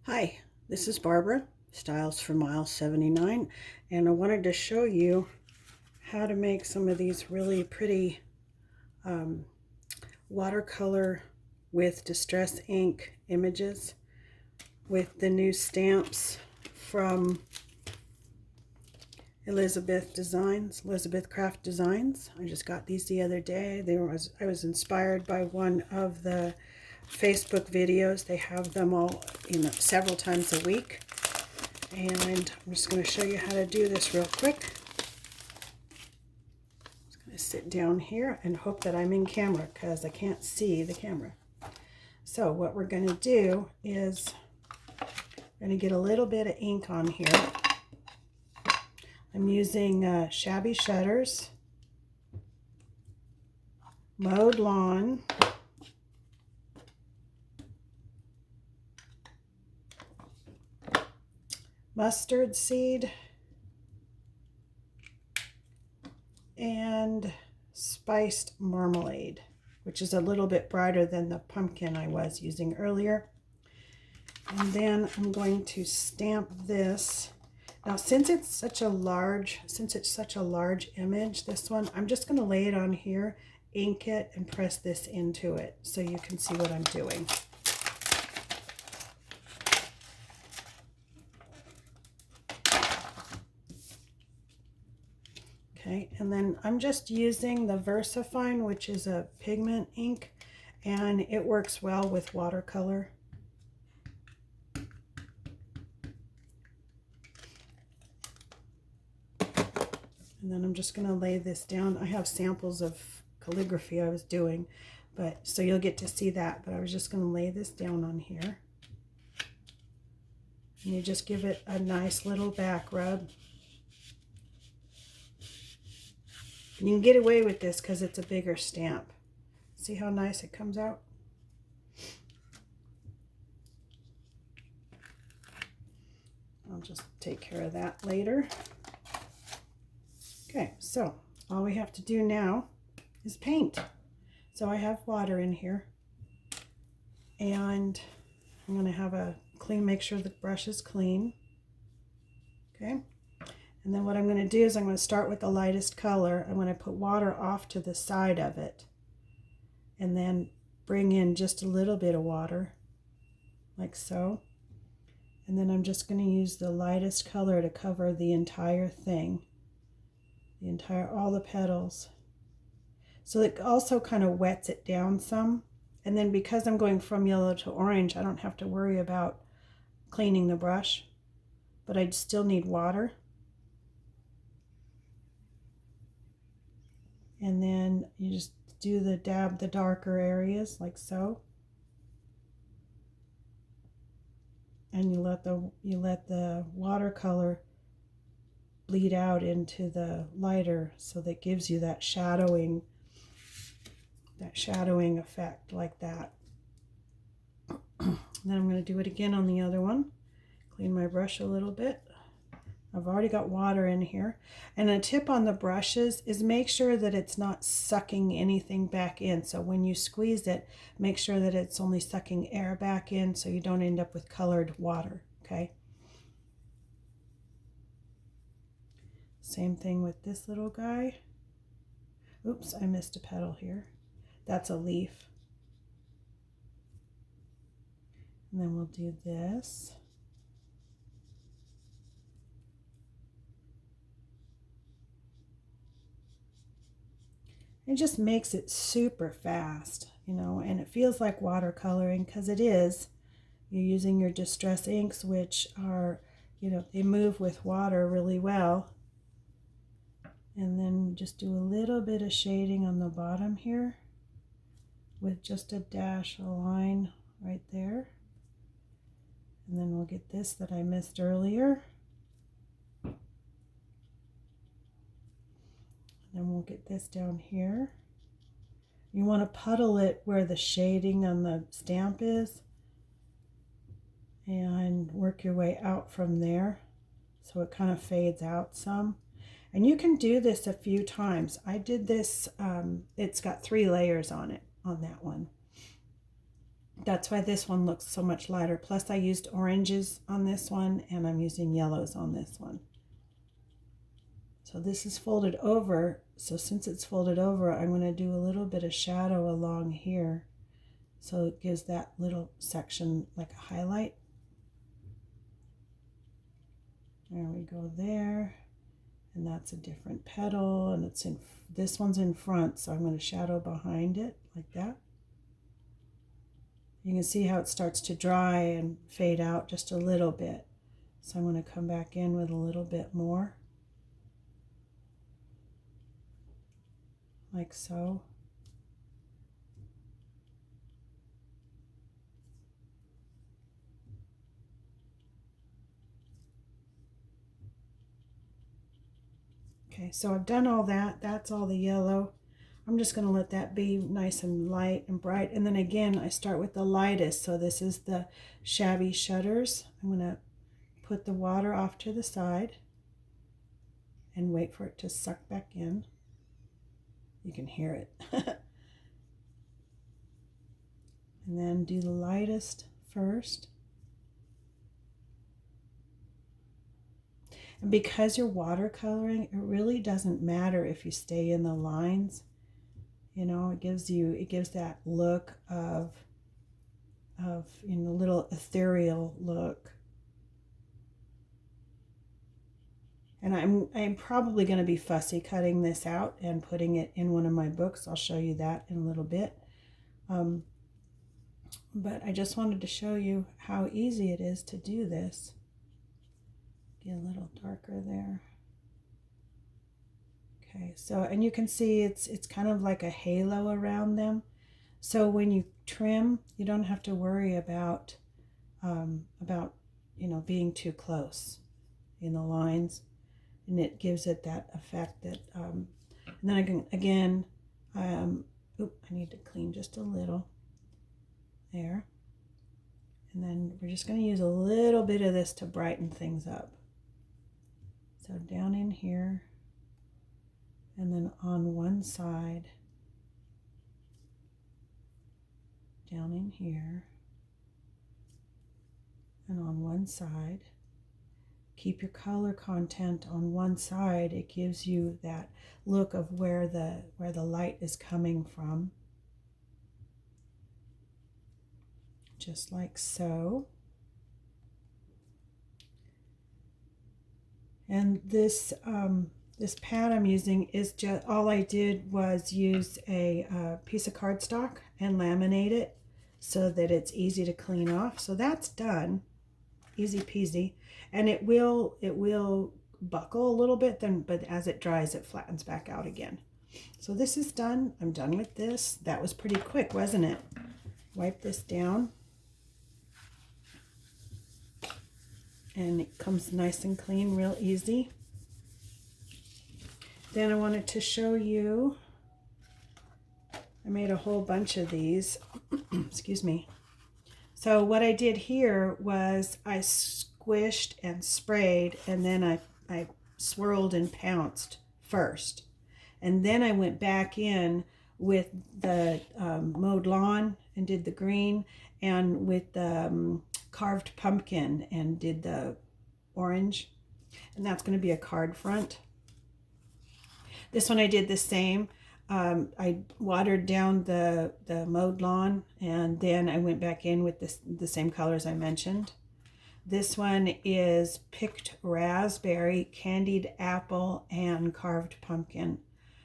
Hi, this is Barbara, Styles for Mile 79, and I wanted to show you how to make some of these really pretty watercolor with distress ink images with the new stamps from Elizabeth Craft Designs. I just got these the other day. I was inspired by one of the Facebook videos. They have them all, several times a week. And I'm just going to show you how to do this real quick. I'm just going to sit down here and hope that I'm in camera because I can't see the camera. So what we're going to do is I'm going to get a little bit of ink on here. I'm using Shabby Shutters, Mowed Lawn, mustard seed, and spiced marmalade, which is a little bit brighter than the pumpkin I was using earlier. And then I'm going to stamp this. Now, since it's such a large image, this one, I'm just going to lay it on here, ink it, and press this into it so you can see what I'm doing. Okay, and then I'm just using the VersaFine, which is a pigment ink, and it works well with watercolor. And then I'm just going to lay this down. I have samples of calligraphy I was doing, so you'll get to see that. But I was just going to lay this down on here. And you just give it a nice little back rub. And you can get away with this because it's a bigger stamp. See how nice it comes out? I'll just take care of that later. Okay, so all we have to do now is paint. So I have water in here, and I'm going to have make sure the brush is clean. Okay, and then what I'm going to do is I'm going to start with the lightest color. I'm going to put water off to the side of it, and then bring in just a little bit of water, like so. And then I'm just going to use the lightest color to cover the entire thing. All the petals. So it also kind of wets it down some. And then because I'm going from yellow to orange, I don't have to worry about cleaning the brush, but I still need water. And then you just do the darker areas like so. And you let the watercolor bleed out into the lighter, so that gives you that shadowing effect like that. Then I'm going to do it again on the other one. Clean my brush a little bit. I've already got water in here. And a tip on the brushes is make sure that it's not sucking anything back in. So when you squeeze it, make sure that it's only sucking air back in so you don't end up with colored water, okay? Same thing with this little guy. Oops, I missed a petal here. That's a leaf. And then we'll do this. It just makes it super fast, and it feels like watercoloring because it is. You're using your distress inks, which are, they move with water really well. And then just do a little bit of shading on the bottom here with just a dash, a line right there. And then we'll get this that I missed earlier. And then we'll get this down here. You want to puddle it where the shading on the stamp is and work your way out from there so it kind of fades out some. And you can do this a few times. I did this, it's got 3 layers on it, on that one. That's why this one looks so much lighter. Plus I used oranges on this one and I'm using yellows on this one. So this is folded over. So since it's folded over, I'm going to do a little bit of shadow along here. So it gives that little section like a highlight. There we go there. And that's a different petal, and it's in, this one's in front, so I'm going to shadow behind it like that. You can see how it starts to dry and fade out just a little bit. So I'm going to come back in with a little bit more. Like so. Okay, so I've done all that. That's all the yellow. I'm just going to let that be nice and light and bright. And then again, I start with the lightest. So this is the Shabby Shutters. I'm going to put the water off to the side and wait for it to suck back in. You can hear it. And then do the lightest first. And because you're watercoloring, it really doesn't matter if you stay in the lines. You know, it gives that look of you know, little ethereal look. And I'm probably going to be fussy cutting this out and putting it in one of my books. I'll show you that in a little bit. But I just wanted to show you how easy it is to do this. Get a little darker there. Okay, so, and you can see it's kind of like a halo around them. So when you trim, you don't have to worry about you know, being too close in the lines, and it gives it that effect that. And then I can again, I need to clean just a little there, and then we're just going to use a little bit of this to brighten things up. So down in here, and then on one side, down in here, and on one side. Keep your color content on one side. It gives you that look of where the light is coming from. Just like so. And this this pad I'm using is just, all I did was use a piece of cardstock and laminate it so that it's easy to clean off. So that's done, easy peasy. And it will buckle a little bit, then, but as it dries, it flattens back out again. So this is done. I'm done with this. That was pretty quick, wasn't it? Wipe this down. And it comes nice and clean, real easy. Then I wanted to show you, I made a whole bunch of these. Excuse me. So what I did here was I squished and sprayed, and then I swirled and pounced first. And then I went back in with the Mowed Lawn and did the green, and with the carved pumpkin and did the orange. And that's going to be a card front. This one I did the same. I watered down the Mowed Lawn, and then I went back in with the same colors I mentioned. This one is picked raspberry, candied apple, and carved pumpkin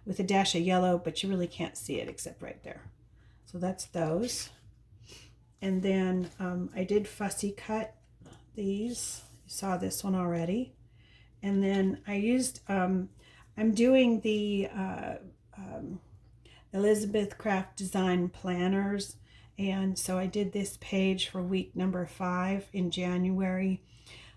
with a dash of yellow, but you really can't see it except right there. So that's those. And then I did fussy cut these. You saw this one already. And then I used, I'm doing the Elizabeth Craft Design planners, and so I did this page for week number 5 in January,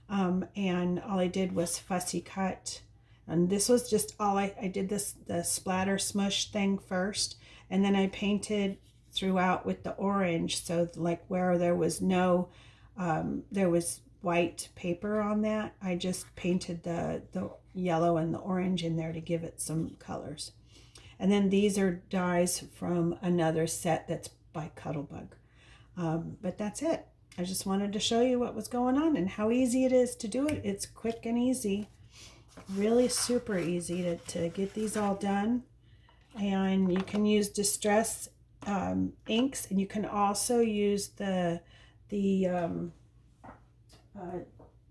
and all I did was fussy cut, and this was just all I did the splatter smush thing first, and then I painted throughout with the orange, so like where there was no there was white paper on that, I just painted the yellow and the orange in there to give it some colors. And then these are dies from another set that's by Cuttlebug. But that's it. I just wanted to show you what was going on and how easy it is to do it. It's quick and easy. Really super easy to get these all done. And you can use Distress inks, and you can also use the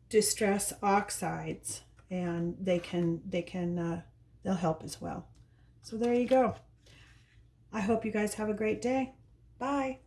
Distress oxides, and they'll help as well. So there you go. I hope you guys have a great day. Bye.